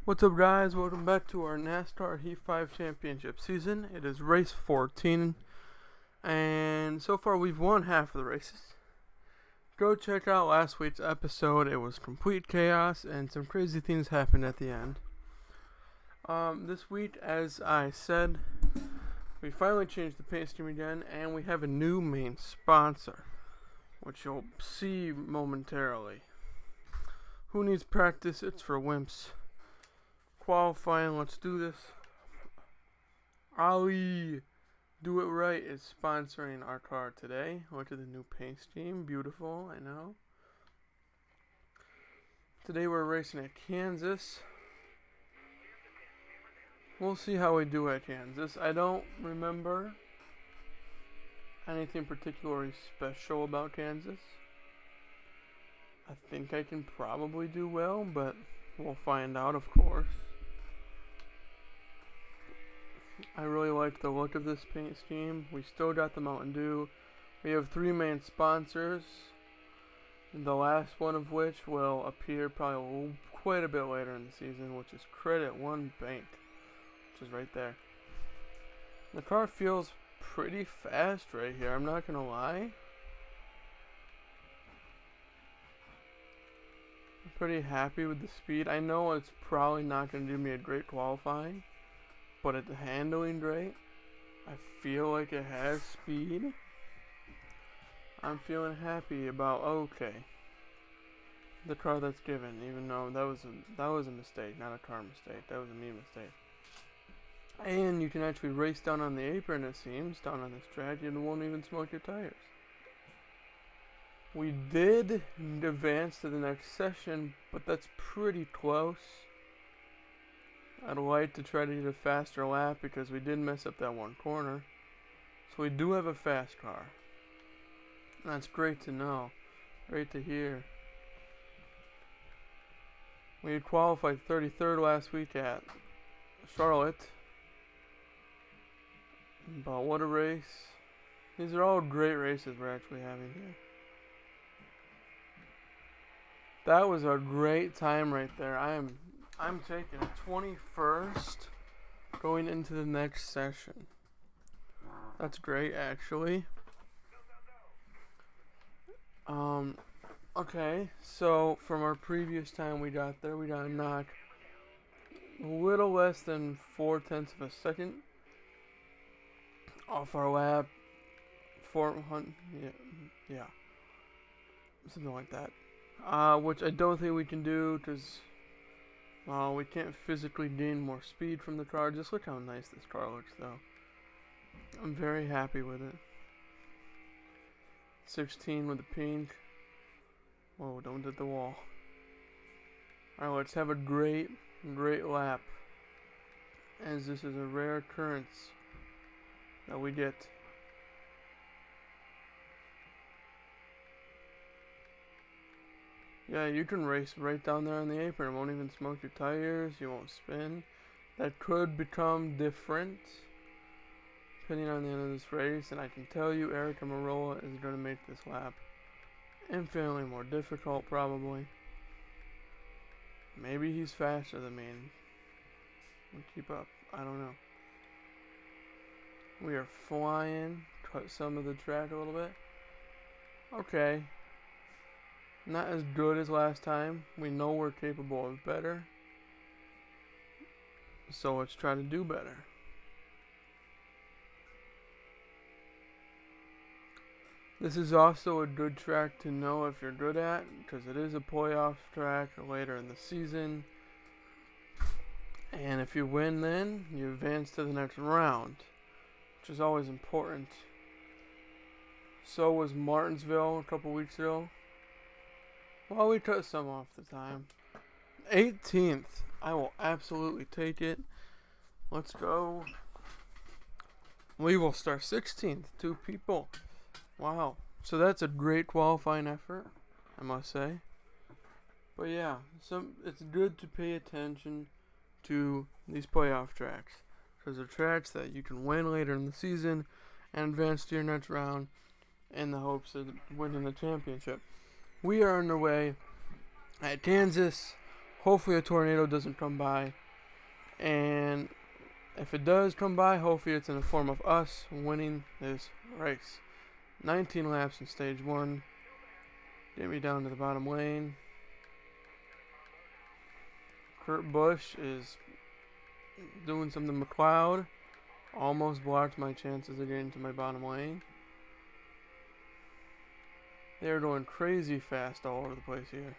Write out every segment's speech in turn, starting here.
What's up, guys? Welcome back to our NASCAR Heat 5 championship season. It is race 14, and so far we've won half of the races. Go check out last week's episode. It was complete chaos, and some crazy things happened at the end. This week, as I said, we finally changed the paint scheme again, and we have a new main sponsor, which you'll see momentarily. Who needs practice? It's for wimps. Qualifying, let's do this. Ali Do It Right is sponsoring our car today. Look at the new paint scheme. Beautiful, I know. Today we're racing at Kansas. We'll see how we do at Kansas. I don't remember anything particularly special about Kansas. I think I can probably do well, but we'll find out, of course. I really like the look of this paint scheme. We still got the Mountain Dew. We have 3 main sponsors, the last one of which will appear probably quite a bit later in the season, which is Credit One Bank, which is right there. The car feels pretty fast right here, I'm not gonna lie. I'm pretty happy with the speed. I know it's probably not gonna do me a great qualifying, but it's handling great. I feel like it has speed. I'm feeling happy about the car that's given, even though that was a mistake, not a car mistake. That was a me mistake. And you can actually race down on the apron, it seems, down on this track. You won't even smoke your tires. We did advance to the next session, but that's pretty close. I'd like to try to get a faster lap because we did mess up that one corner. So we do have a fast car. That's great to know. Great to hear. We had qualified 33rd last week at Charlotte. But what a race. These are all great races we're actually having here. That was a great time right there. I'm taking a 21st going into the next session. That's great, actually. Okay, so from our previous time we got there, we got a knock a little less than 0.4 of a second off our lap. 400, yeah, something like that. Which I don't think we can do because we can't physically gain more speed from the car. Just look how nice this car looks, though. I'm very happy with it. 16 with the pink. Whoa, don't hit the wall. Alright, let's have a great lap, as this is a rare occurrence that we get. Yeah, you can race right down there on the apron. It won't even smoke your tires. You won't spin. That could become different depending on the end of this race. And I can tell you, Eric Amarola is going to make this lap infinitely more difficult, probably. Maybe he's faster than me and we'll keep up. I don't know. We are flying. Cut some of the track a little bit. Okay. Not as good as last time. We know we're capable of better. So let's try to do better. This is also a good track to know if you're good at, because it is a playoff track later in the season. And if you win, then you advance to the next round, which is always important. So was Martinsville a couple weeks ago. Well, we cut some off the time. 18th. I will absolutely take it. Let's go. We will start 16th. 2 people. Wow. So that's a great qualifying effort, I must say. But yeah, it's good to pay attention to these playoff tracks, because they're tracks that you can win later in the season and advance to your next round in the hopes of winning the championship. We are underway at Kansas. Hopefully a tornado doesn't come by. And if it does come by, hopefully it's in the form of us winning this race. 19 laps in stage 1. Get me down to the bottom lane. Kurt Busch is doing something McLeod. Almost blocked my chances of getting to my bottom lane. They're going crazy fast all over the place here.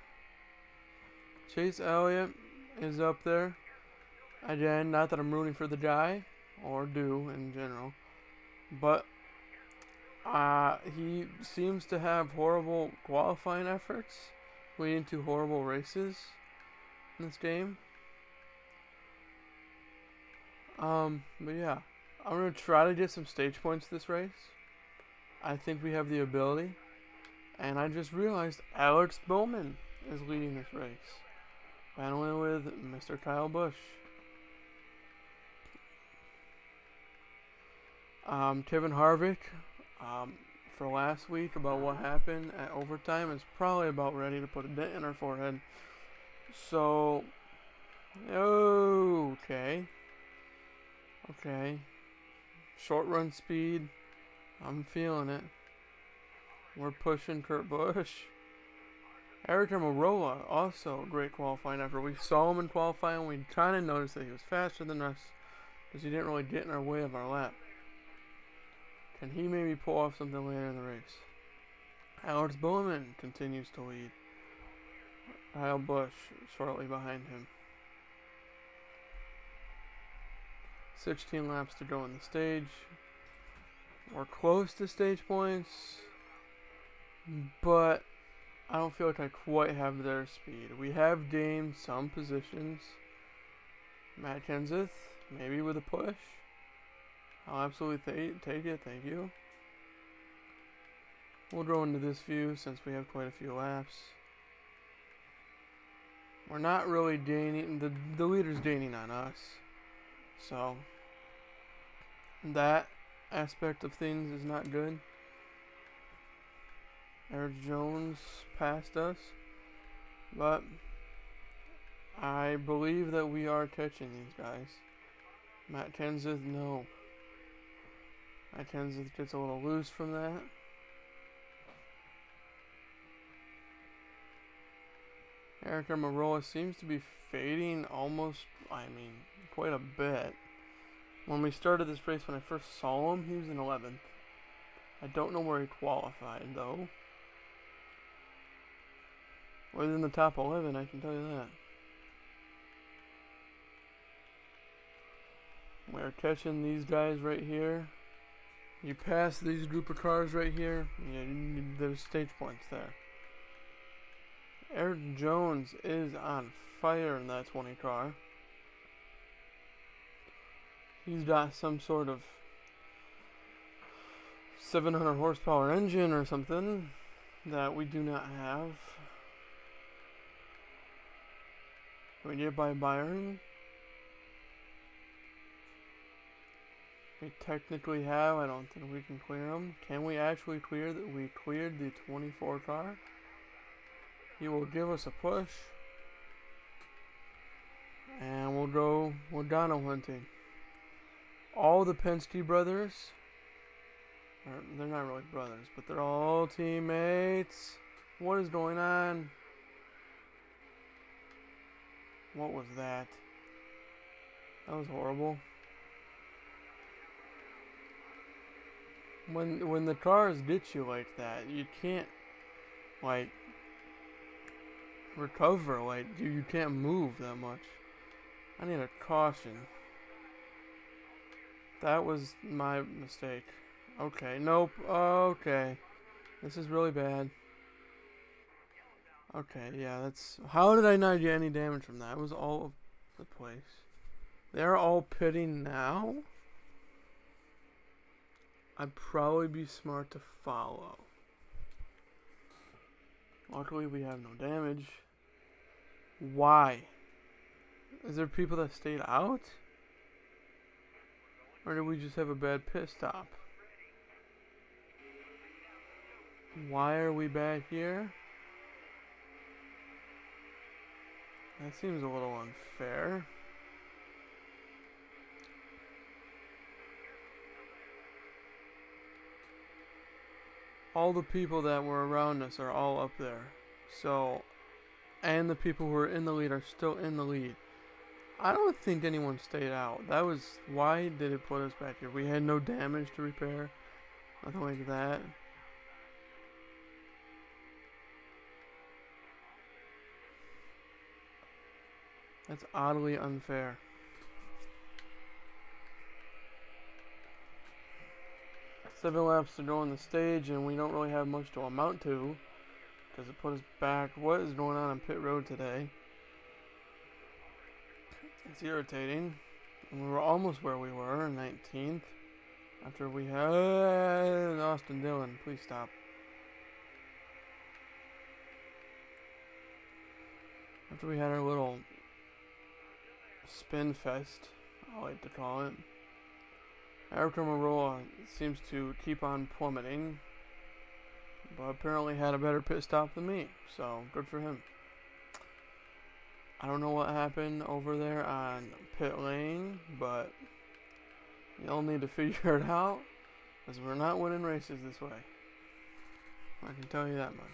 Chase Elliott is up there. Again, not that I'm rooting for the guy, or do in general, but he seems to have horrible qualifying efforts, leading to horrible races in this game. But yeah, I'm going to try to get some stage points this race. I think we have the ability. And I just realized Alex Bowman is leading this race. Battling with Mr. Kyle Busch. Kevin Harvick, for last week about what happened at overtime, is probably about ready to put a dent in her forehead. So, okay. Short run speed, I'm feeling it. We're pushing Kurt Busch. Eric Almirola, also a great qualifying effort. We saw him in qualifying. We kind of noticed that he was faster than us because he didn't really get in our way of our lap. Can he maybe pull off something later in the race? Alex Bowman continues to lead. Kyle Busch shortly behind him. 16 laps to go in the stage. We're close to stage points, but I don't feel like I quite have their speed. We have gained some positions. Matt Kenseth, maybe with a push. I'll absolutely take it, thank you. We'll go into this view since we have quite a few laps. We're not really gaining, the leader's gaining on us. So, that aspect of things is not good. Eric Jones passed us, but I believe that we are catching these guys. Matt Kenseth, no. Matt Kenseth gets a little loose from that. Eric Almirola seems to be fading almost, quite a bit. When we started this race, when I first saw him, he was in 11th. I don't know where he qualified, though. Within the top 11, I can tell you that. We're catching these guys right here. You pass these group of cars right here, there's stage points there. Eric Jones is on fire in that 20 car. He's got some sort of 700 horsepower engine or something that we do not have. Can we get by Byron? We technically have. I don't think we can clear him. Can we actually clear that? We cleared the 24 car. He will give us a push. And we'll go Logano hunting. All the Penske brothers, they're not really brothers, but they're all teammates. What is going on? What was that? That was horrible. When the cars get you like that, you can't recover. You can't move that much. I need a caution. That was my mistake. Okay, nope. Okay. This is really bad. Okay, yeah, that's... How did I not get any damage from that? It was all over the place. They're all pitting now? I'd probably be smart to follow. Luckily, we have no damage. Why? Is there people that stayed out? Or did we just have a bad pit stop? Why are we back here? That seems a little unfair. All the people that were around us are all up there. So, and the people who are in the lead are still in the lead. I don't think anyone stayed out. That was, why did it put us back here? We had no damage to repair. Nothing like that. That's oddly unfair. Seven laps to go on the stage, and we don't really have much to amount to, because it put us back. What is going on pit road today? It's irritating. And we were almost where we were, 19th. After we had Austin Dillon. Please stop. After we had our little spin fest, I like to call it. Eric Marola seems to keep on plummeting, but apparently had a better pit stop than me, so good for him. I don't know what happened over there on pit lane, but you'll need to figure it out, because we're not winning races this way. I can tell you that much.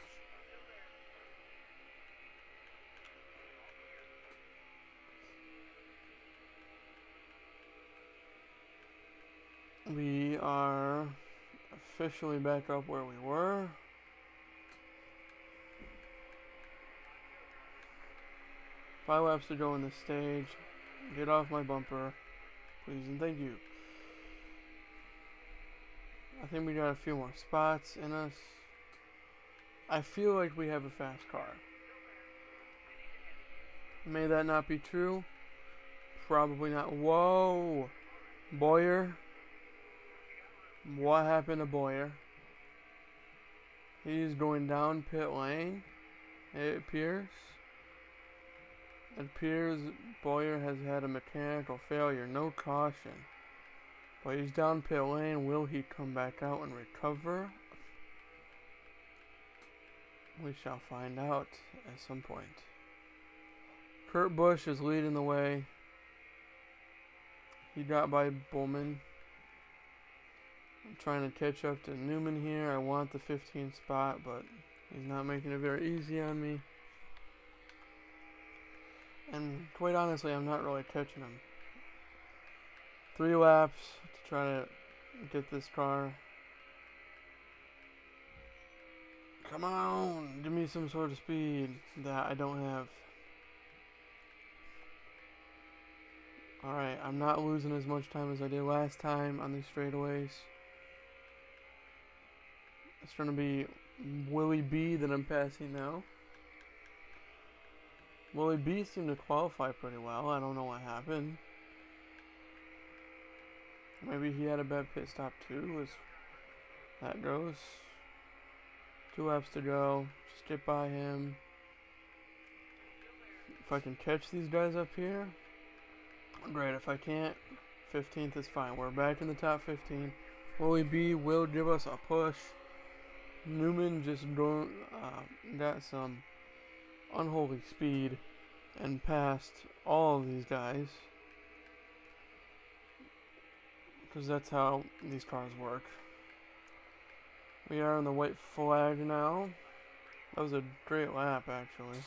We are officially back up where we were. Five laps to go on this stage. Get off my bumper, please and thank you. I think we got a few more spots in us. I feel like we have a fast car. May that not be true? Probably not. Whoa! Boyer. What happened to Boyer? He's going down pit lane. It appears. It appears Boyer has had a mechanical failure. No caution. But he's down pit lane. Will he come back out and recover? We shall find out at some point. Kurt Busch is leading the way. He got by Bowman. I'm trying to catch up to Newman here. I want the 15th spot, but he's not making it very easy on me. And quite honestly, I'm not really catching him. 3 laps to try to get this car. Come on, give me some sort of speed that I don't have. Alright, I'm not losing as much time as I did last time on these straightaways. It's going to be Willie B that I'm passing now. Willie B seemed to qualify pretty well. I don't know what happened. Maybe he had a bad pit stop too, as that goes. 2 laps to go. Just get by him. If I can catch these guys up here, great. If I can't, 15th is fine. We're back in the top 15. Willie B will give us a push. Newman just got some unholy speed and passed all of these guys, because that's how these cars work. We are on the white flag now. That was a great lap, actually.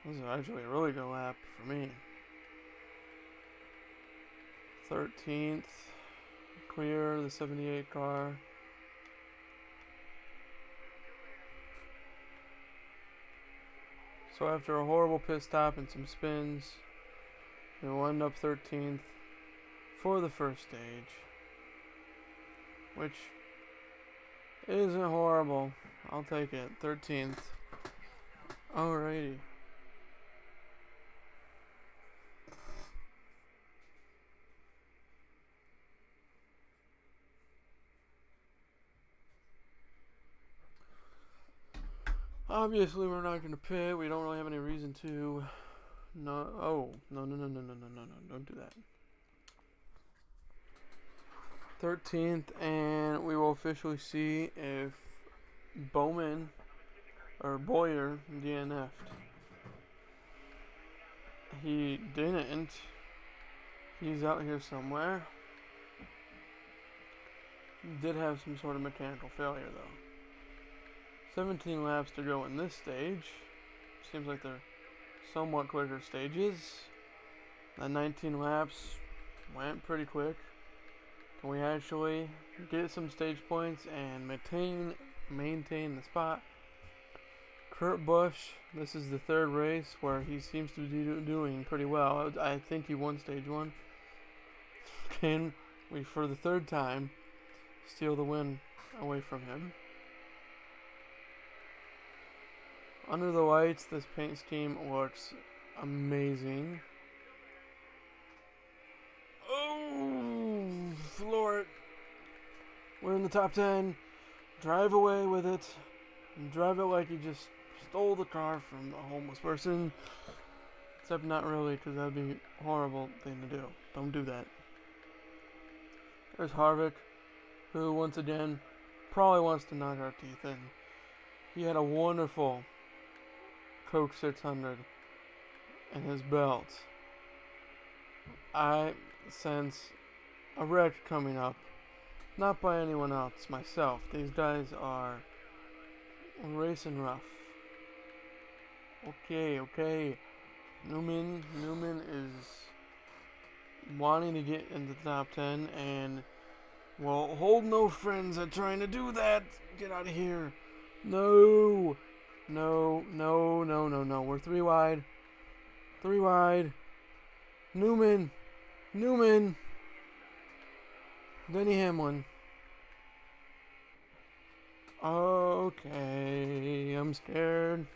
This is actually a really good lap for me. 13th, clear the 78 car. So after a horrible pit stop and some spins, we'll end up 13th for the first stage, which isn't horrible. I'll take it. 13th. Alrighty. Obviously, we're not going to pit. We don't really have any reason to. No. Oh, no. Don't do that. 13th, and we will officially see if Bowman or Boyer DNF'd. he didn't. He's out here somewhere. Did have some sort of mechanical failure though. 17 laps to go in this stage. Seems like they're somewhat quicker stages. That 19 laps went pretty quick. Can we actually get some stage points and maintain the spot? Kurt Busch, this is the third race where he seems to be doing pretty well. I think he won stage 1. Can we, for the third time, steal the win away from him? Under the lights, this paint scheme looks amazing. Oh, floor it. We're in the top 10. Drive away with it. And drive it like you just stole the car from a homeless person. Except not really, because that would be a horrible thing to do. Don't do that. There's Harvick, who once again probably wants to knock our teeth in. He had a wonderful Coke 600 in his belt. I sense a wreck coming up. Not by anyone else, myself. These guys are racing rough. Okay. Newman is wanting to get into the top 10 and will hold no friends at trying to do that. Get out of here. No. We're 3 wide. 3 wide. Newman. Denny Hamlin. Okay, I'm scared.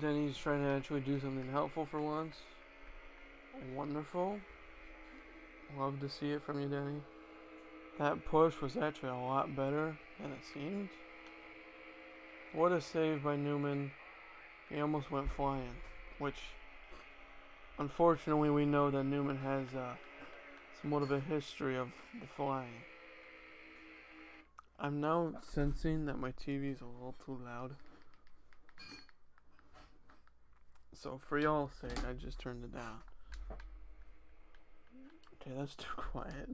Denny's trying to actually do something helpful for once. Wonderful. Love to see it from you, Denny. That push was actually a lot better than it seemed. What a save by Newman. He almost went flying, which unfortunately we know that Newman has somewhat of a history of the flying. I'm now sensing that my TV is a little too loud. So for y'all's sake, I just turned it down. Okay, that's too quiet.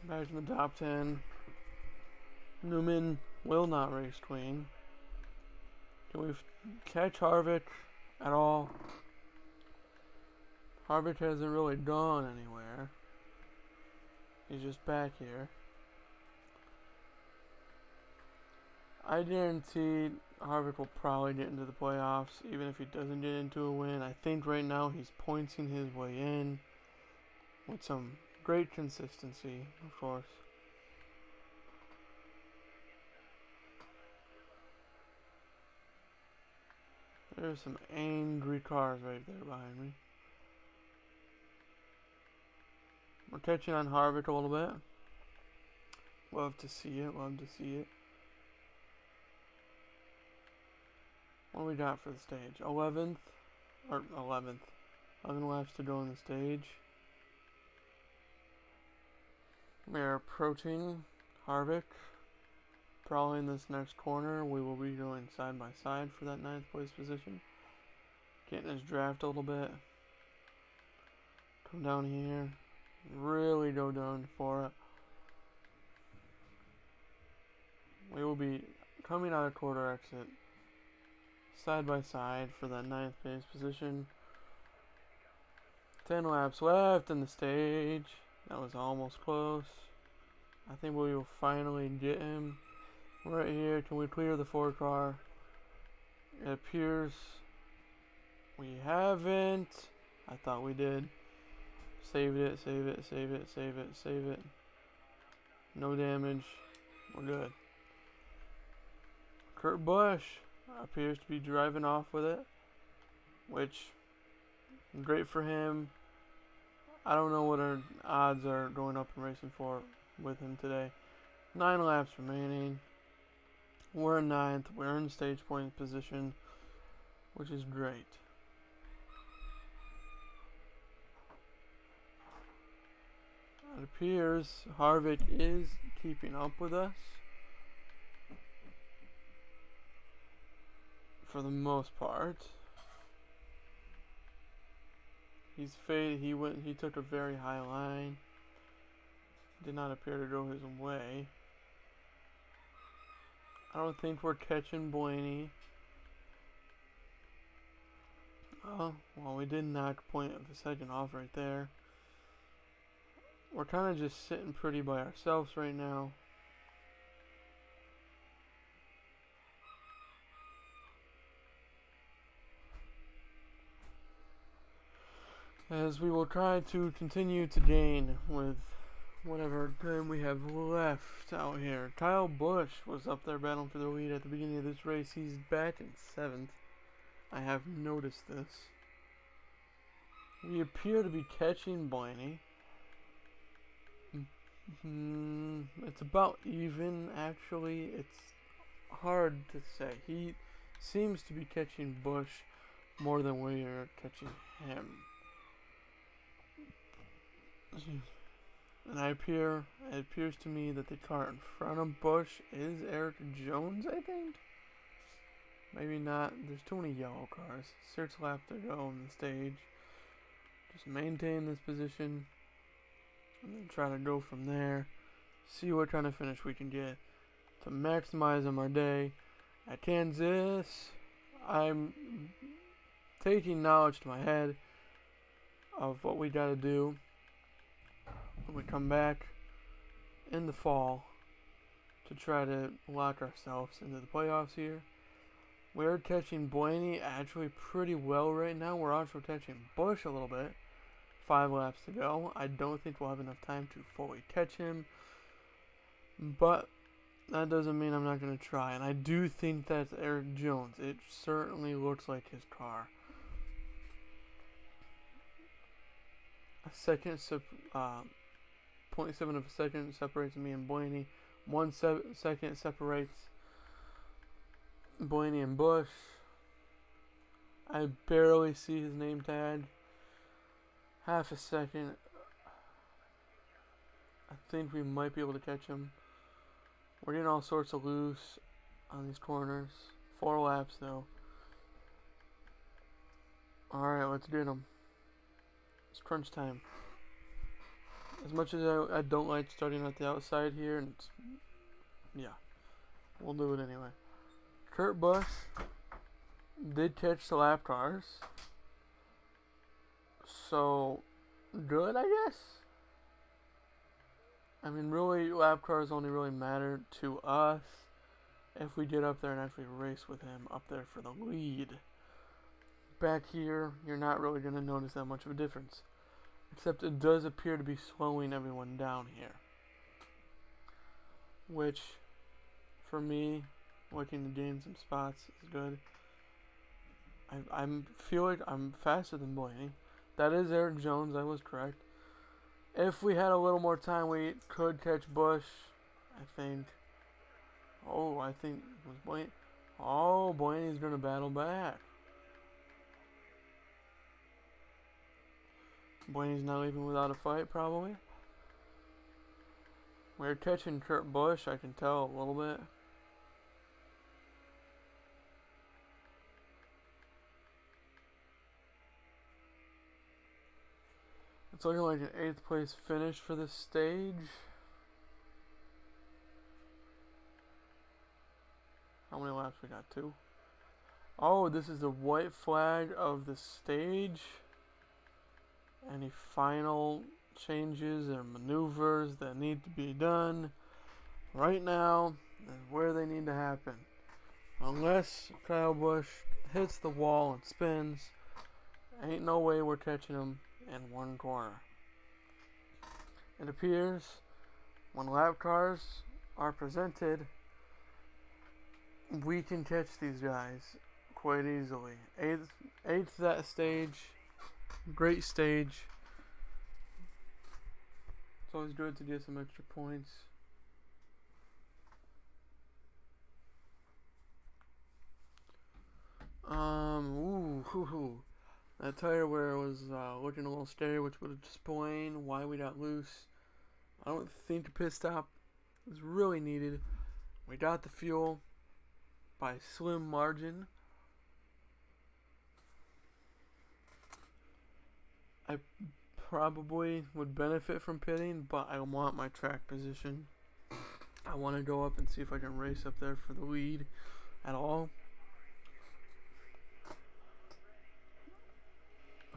Back in the top 10. Newman will not race clean. Can we catch Harvick at all? Harvick hasn't really gone anywhere. He's just back here. I guarantee Harvick will probably get into the playoffs, even if he doesn't get into a win. I think right now he's pointing his way in with some great consistency, of course. There's some angry cars right there behind me. We're catching on Harvick a little bit. Love to see it. What do we got for the stage? 11th? 11th. 11 laps to go in the stage. We are approaching Harvick. Probably in this next corner, we will be going side by side for that 9th place position. Getting his draft a little bit. Come down here. Really go down for it. We will be coming out of quarter exit. Side by side for that 9th place position. 10 laps left in the stage. That was almost close. I think we will finally get him. Right here, can we clear the 4 car? It appears we haven't. I thought we did. Save it. No damage. We're good. Kurt Busch appears to be driving off with it, which great for him. I don't know what our odds are going up and racing for with him today. 9 laps remaining. We're in 9th. We're in stage point position, which is great. It appears Harvick is keeping up with us for the most part. He's faded. He took a very high line. Did not appear to go his way. I don't think we're catching Blaney. Oh, well, we did knock point of a second off right there. We're kind of just sitting pretty by ourselves right now. As we will try to continue to gain with whatever time we have left out here. Kyle Busch was up there battling for the lead at the beginning of this race. He's back in 7th. I have noticed this. We appear to be catching Blaney. It's about even, actually. It's hard to say. He seems to be catching Busch more than we are catching him. And it appears to me that the car in front of Busch is Eric Jones, I think? Maybe not. There's too many yellow cars. 6 laps to go on the stage. Just maintain this position. And then try to go from there. See what kind of finish we can get to maximize on our day. At Kansas, I'm taking knowledge to my head of what we got to do when we come back in the fall to try to lock ourselves into the playoffs here. We're catching Blaney actually pretty well right now. We're also catching Busch a little bit. 5 laps to go. I don't think we'll have enough time to fully catch him, but that doesn't mean I'm not going to try. And I do think that's Eric Jones. It certainly looks like his car. A second, 0.7 of a second separates me and Blaney. 1 second separates Blaney and Busch. I barely see his name tag. Half a second. I think we might be able to catch him. We're getting all sorts of loose on these corners. 4 laps though. Alright, let's get him. It's crunch time. As much as I don't like starting at the outside here, and yeah, we'll do it anyway. Kurt Busch did catch the lap cars. So, good, I guess. I mean, really, lap cars only really matter to us if we get up there and actually race with him up there for the lead. Back here, you're not really going to notice that much of a difference. Except it does appear to be slowing everyone down here. Which, for me, looking to gain some spots is good. I feel like I'm faster than Blaney. That is Eric Jones, I was correct. If we had a little more time, we could catch Busch, I think. Oh, I think it was Blaney. Oh, Blaney's going to battle back. Blaney's not leaving without a fight, probably. We're catching Kurt Busch, I can tell a little bit. It's looking like an 8th place finish for this stage. How many laps we got? 2. Oh, this is the white flag of the stage. Any final changes or maneuvers that need to be done right now is where they need to happen. Unless Kyle Busch hits the wall and spins, ain't no way we're catching him in one corner. It appears when lap cars are presented, we can catch these guys quite easily. Eighth that stage, great stage. It's always good to get some extra points. That tire wear was looking a little scary, which would explain why we got loose I don't think a pit stop is really needed. We got the fuel by a slim margin. I probably would benefit from pitting, but I want my track position. I want to go up and see if I can race up there for the lead at all.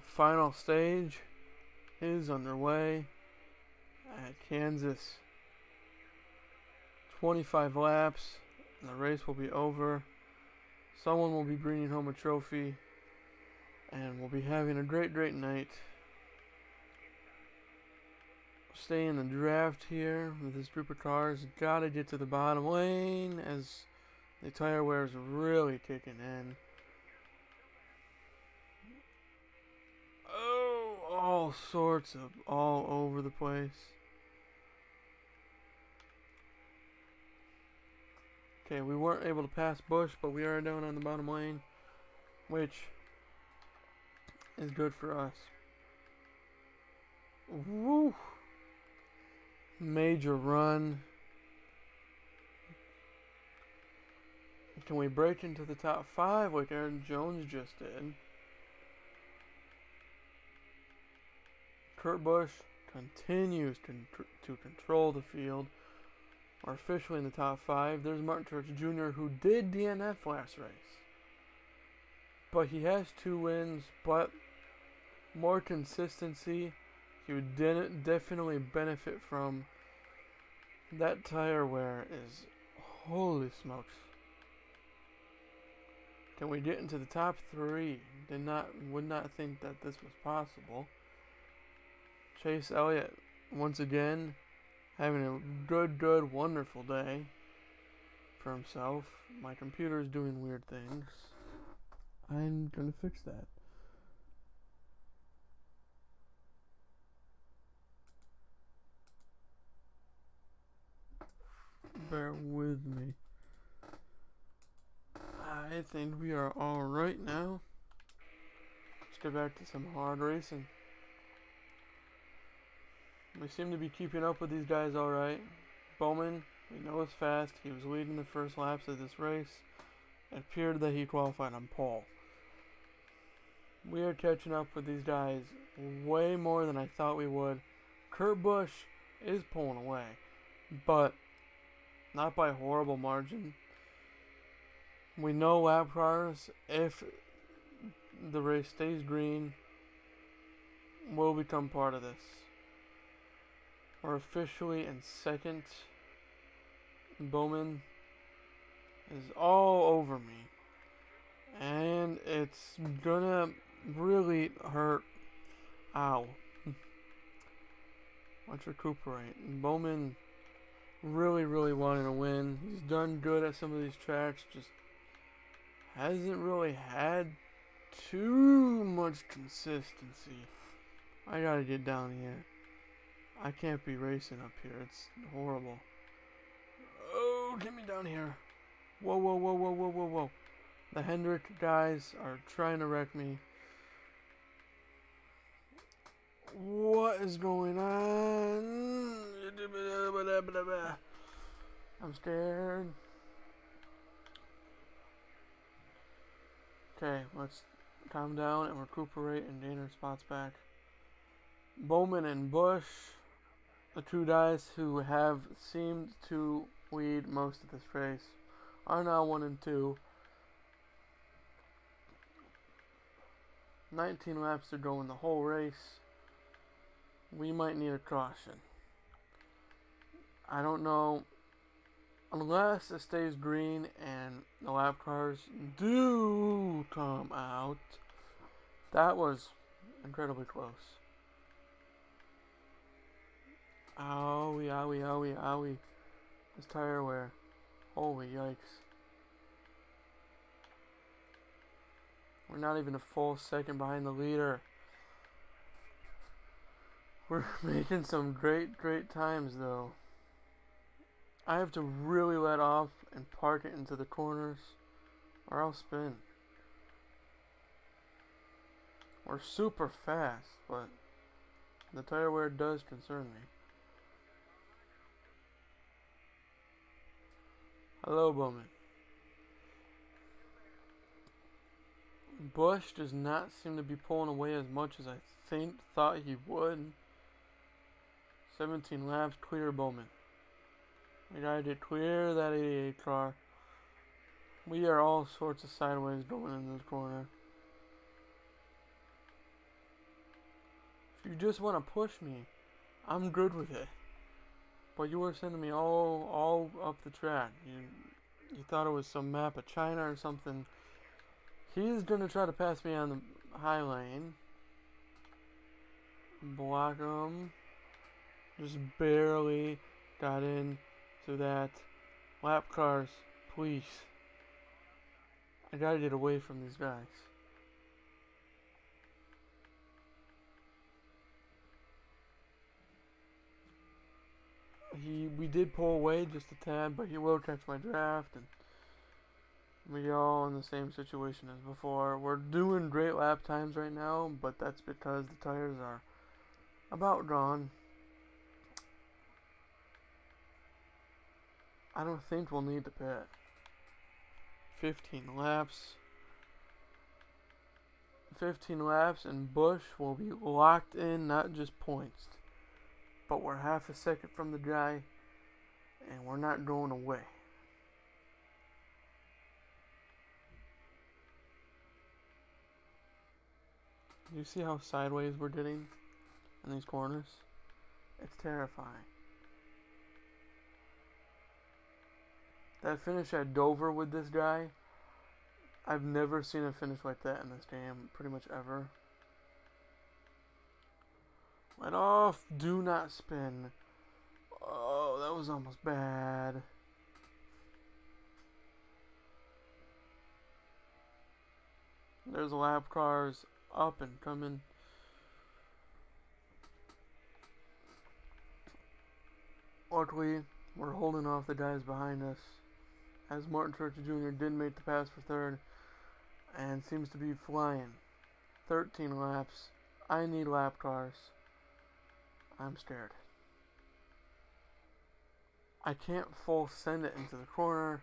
Final stage is underway at Kansas. 25 laps and the race will be over. Someone will be bringing home a trophy and we'll be having a great night. Stay in the draft here with this group of cars. Gotta get to the bottom lane as the tire wear is really kicking in. Oh, all sorts of all over the place. Okay, we weren't able to pass Bush, but we are down on the bottom lane, which is good for us. Woo! Major run. Can we break into the top 5 like Aaron Jones just did? Kurt Busch continues to control the field. We're officially in the top 5. There's Martin Truex Jr. who did DNF last race. But he has 2 wins, but more consistency. He would definitely benefit from that tire wear is holy smokes. Can we get into the top 3? Would not think that this was possible. Chase Elliott once again having a good, wonderful day for himself. My computer is doing weird things. I'm gonna fix that. Bear with me. I think we are alright now. Let's get back to some hard racing. We seem to be keeping up with these guys alright. Bowman, we know is fast. He was leading the first laps of this race. It appeared that he qualified on pole. We are catching up with these guys way more than I thought we would. Kurt Busch is pulling away, but not by a horrible margin. We know lap cars, if the race stays green, will become part of this. We're officially in second. Bowman is all over me. And it's gonna really hurt. Ow. Let's recuperate. Bowman really wanting to win. He's done good at some of these tracks, just hasn't really had too much consistency. I gotta get down here. I can't be racing up here. It's horrible. Oh, get me down here. Whoa. The Hendrick guys are trying to wreck me. What is going on? I'm scared. Okay, let's calm down and recuperate and gain our spots back. Bowman and Busch, the 2 guys who have seemed to lead most of this race, are now 1 and 2. 19 laps to go in the whole race. We might need a caution. I don't know. Unless it stays green and the lap cars do come out. That was incredibly close. Owie. This tire wear. Holy yikes. We're not even a full second behind the leader. We're making some great times though. I have to really let off and park it into the corners or I'll spin. We're super fast, but the tire wear does concern me. Hello, Bowman. Bush does not seem to be pulling away as much as I thought he would. 17 laps, clear Bowman. We gotta get clear that 88 car. We are all sorts of sideways going in this corner. If you just want to push me, I'm good with it. But you were sending me all up the track. You thought it was some map of China or something. He's gonna try to pass me on the high lane. Block him. Just barely got in to that. Lap cars, please. I gotta get away from these guys. We did pull away just a tad, but he will catch my draft, and we all in the same situation as before. We're doing great lap times right now, but that's because the tires are about gone. I don't think we'll need to pit. 15 laps. 15 laps and Bush will be locked in, not just points. But we're half a second from the guy, and we're not going away. You see how sideways we're getting in these corners? It's terrifying. That finish at Dover with this guy, I've never seen a finish like that in this game, pretty much ever. Let off, do not spin. Oh, that was almost bad. There's lap cars up and coming. Luckily, we're holding off the guys behind us, as Martin Truex Jr. did make the pass for third and seems to be flying. 13 laps. I need lap cars. I'm scared. I can't full send it into the corner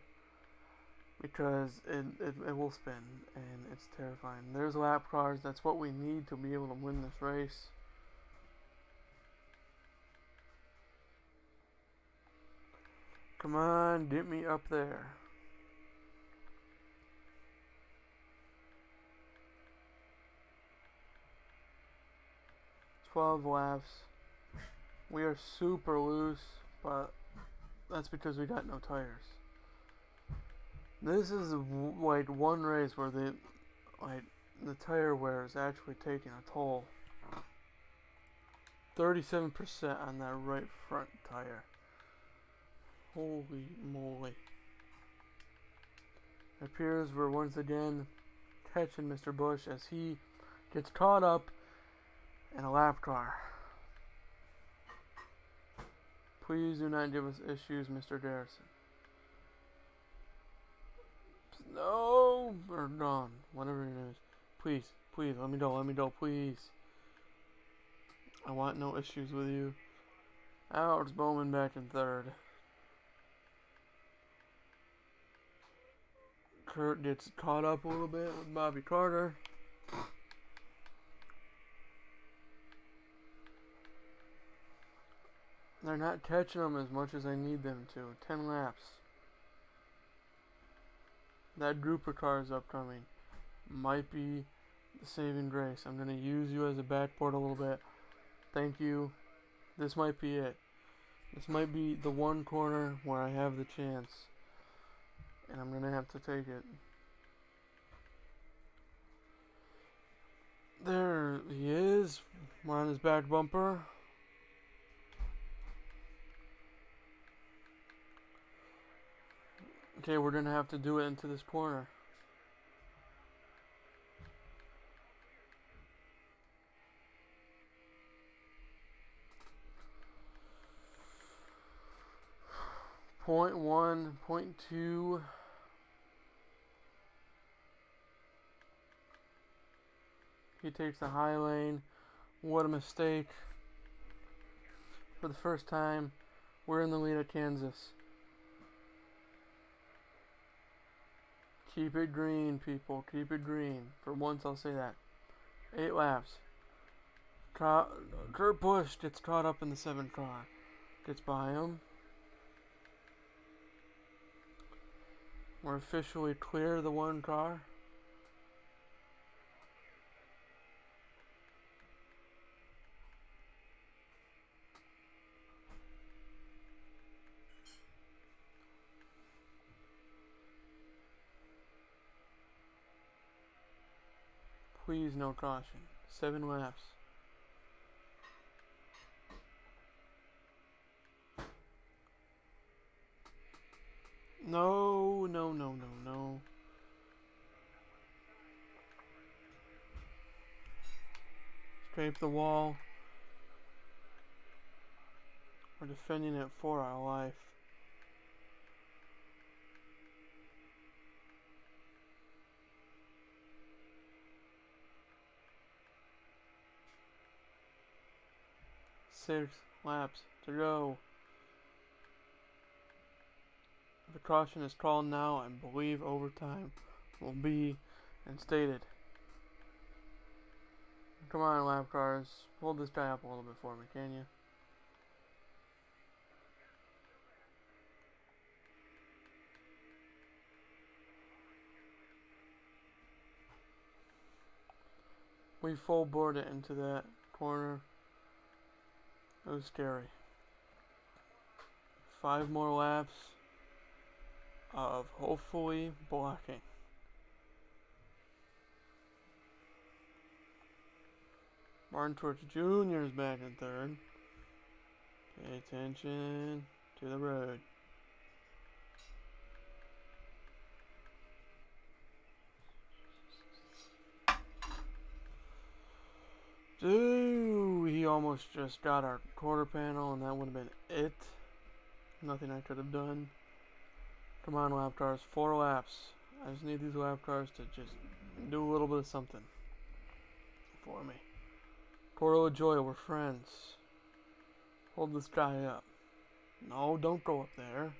because it will spin, and it's terrifying. There's lap cars. That's what we need to be able to win this race. Come on, get me up there. "12 laps. We are super loose, but that's because we got no tires. This is like one race where the tire wear is actually taking a toll. 37% on that right front tire. Holy moly. It appears we're once again catching Mr. Bush as he gets caught up in a lap car. Please do not give us issues, Mr. Garrison. No, or gone, whatever it is. Please, please, let me go, please. I want no issues with you. Alex Bowman back in third. Kurt gets caught up a little bit with Bobby Carter. They're not catching them as much as I need them to. 10 laps. That group of cars upcoming might be the saving grace. I'm going to use you as a backboard a little bit. Thank you. This might be it. This might be the one corner where I have the chance. And I'm going to have to take it. There he is. We're on his back bumper. Okay, we're going to have to do it into this corner. Point 1, point 2. He takes the high lane. What a mistake. For the first time, we're in the lead at Kansas. Keep it green, people. Keep it green. For once, I'll say that. 8 laps. Kurt Busch gets caught up in the 7 car. Gets by him. We're officially clear of the 1 car. Please, no caution. 7 laps. No, no, no, no, no. Scrape the wall. We're defending it for our life. Six laps to go. The caution is called now, and believe overtime will be instated. Come on, lap cars. Hold this guy up a little bit for me, can you? We full board it into that corner. It was scary. 5 more laps of hopefully blocking. Martin Torch Jr. is back in 3rd. Pay attention to the road. Dude, he almost just got our quarter panel, and that would have been it. Nothing I could have done. Come on, lap cars. 4 laps. I just need these lap cars to just do a little bit of something for me. Coro Joy, we're friends. Hold this guy up. No, don't go up there.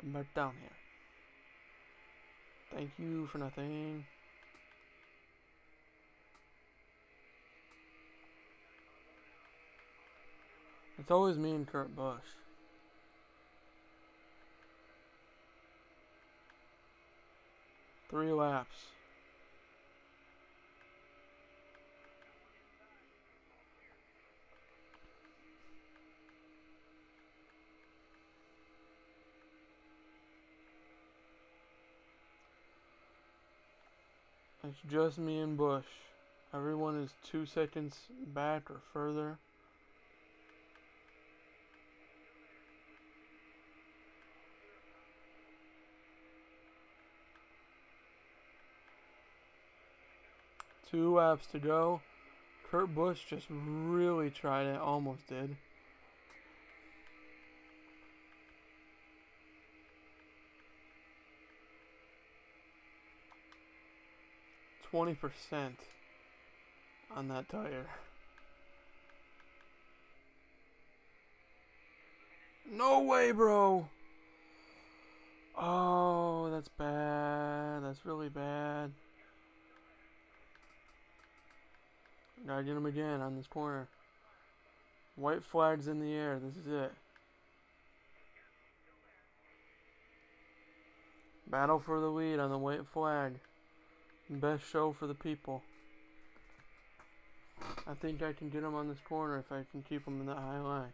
Come back down here. Thank you for nothing. It's always me and Kurt Busch. Three laps. It's just me and Bush. Everyone is 2 seconds back or further. Two laps to go. Kurt Busch just really tried it, almost did. %20 on that tire. No way, bro. Oh, that's bad. That's really bad. Gotta get him again on this corner. White flag's in the air. This is it. Battle for the lead on the white flag. Best show for the people. I think I can get him on this corner if I can keep him in that high line.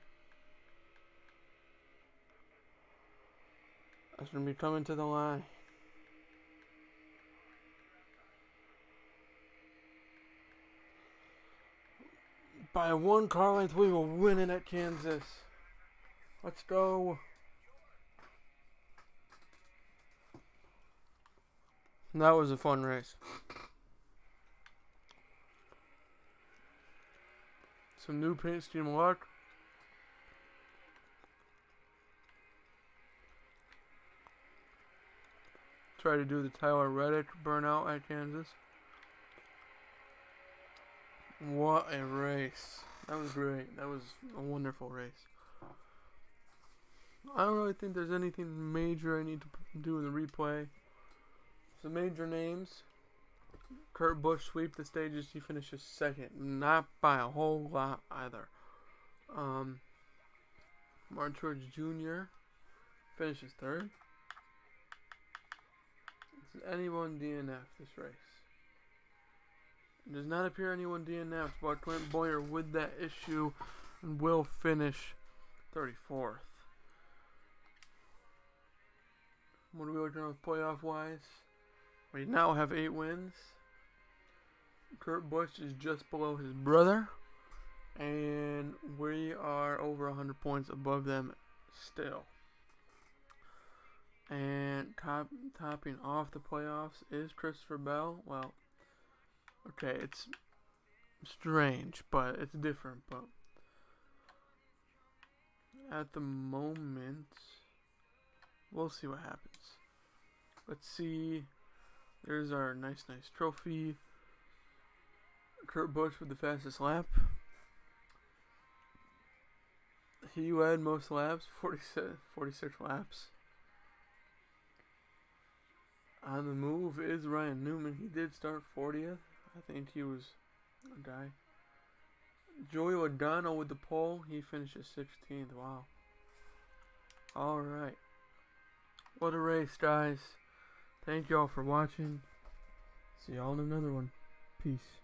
That's going to be coming to the line. By 1 car length, we will win it at Kansas. Let's go. That was a fun race. Some new paint scheme luck. Try to do the Tyler Reddick burnout at Kansas. What a race. That was great. That was a wonderful race. I don't really think there's anything major I need to do in the replay. Some major names. Kurt Busch sweep the stages. He finishes second. Not by a whole lot either. Martin Truex Jr. finishes third. Does anyone DNF this race? It does not appear anyone DNF, but Clint Boyer with that issue and will finish 34th. What are we looking at playoff wise? We now have 8 wins. Kurt Busch is just below his brother, and we are over 100 points above them still. And topping off the playoffs is Christopher Bell. Well, okay, it's strange, but it's different. But at the moment, we'll see what happens. Let's see. There's our nice trophy. Kurt Busch with the fastest lap. He led most laps, 46 laps. On the move is Ryan Newman. He did start 40th. I think he was a guy. Joey Logano with the pole. He finishes 16th. Wow. Alright. What a race, guys. Thank y'all for watching. See y'all in another one. Peace.